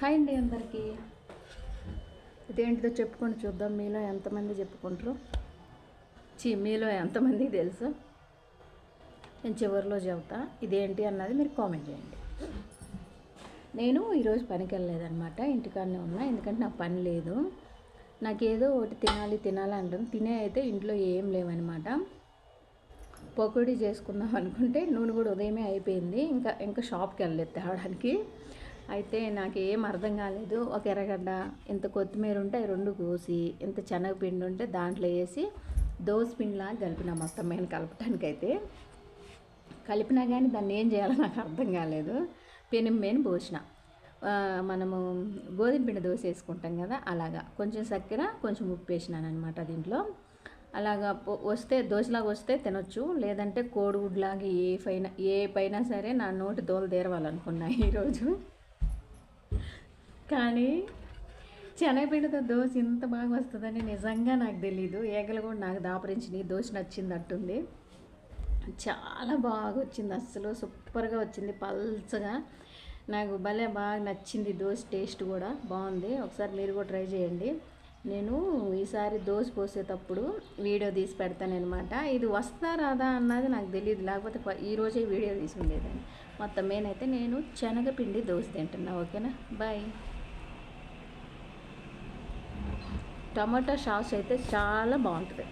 Hi అండి అందరికీ. ఇదేంటిదో చెప్పుకొని చూద్దాం. మీలో ఎంతమంది చెప్పుకుంటారు? మీలో ఎంతమందికి తెలుసు? నేను చివరిలో చెబుతా ఇదేంటి అన్నది మీరు కామెంట్ చేయండి. నేను ఈరోజు పనికి వెళ్ళలేదన్నమాట, ఇంటికాడనే ఉన్నా. ఎందుకంటే నాకు పని లేదు. నాకేదో ఒకటి తినాలి అంటాను. తినే అయితే ఇంట్లో ఏం లేవన్నమాట. పకోడీ చేసుకుందాం అనుకుంటే నూనె కూడా ఉదయమే అయిపోయింది. ఇంకా షాప్కి వెళ్ళలేదు తేవడానికి. అయితే నాకు ఏం అర్థం కాలేదు. ఒక ఎర్రగడ్డ, ఇంత కొత్తిమీర ఉంటే అవి రెండు కోసి, ఇంత శనగపిండి ఉంటే దాంట్లో వేసి దోసపిండిలాగా కలిపిన మొత్తం మేము కలపటానికైతే. కలిపినా కానీ దాన్ని ఏం చేయాలో నాకు అర్థం కాలేదు. పెనం మీద పోసిన, మనము గోధుమ పిండి దోశ వేసుకుంటాం కదా అలాగా, కొంచెం చక్కెర కొంచెం ఉప్పు వేసినాను అనమాట దీంట్లో. అలాగా వస్తే దోశలాగా వస్తే తినొచ్చు, లేదంటే కోడిగుడ్లాగా ఏ పైన సరే నా నోటి దోలు తీరవాలనుకున్నా ఈరోజు. కానీ శనగపిండితో దోశ ఇంత బాగా వస్తుందని నిజంగా నాకు తెలీదు. ఏగలు కూడా నాకు దాపరించినాయి. దోశ నచ్చింది అట్టుంది. చాలా బాగా వచ్చింది, అస్సలు సూపర్గా వచ్చింది, పల్చగా. నాకు భలే బాగా నచ్చింది దోశ. టేస్ట్ కూడా బాగుంది. ఒకసారి మీరు కూడా ట్రై చేయండి. నేను ఈసారి దోశ పోసేటప్పుడు వీడియో తీసి పెడతానమాట. ఇది వస్తా రాదా అన్నది నాకు తెలియదు, లేకపోతే ఈరోజే వీడియో తీసి ఉండేదాన్ని. మొత్తం నేనైతే నేను శనగపిండి దోశ తింటున్నా. ఓకేనా, బాయ్. టమాటా సాస్ అయితే చాలా బాగుంటుంది.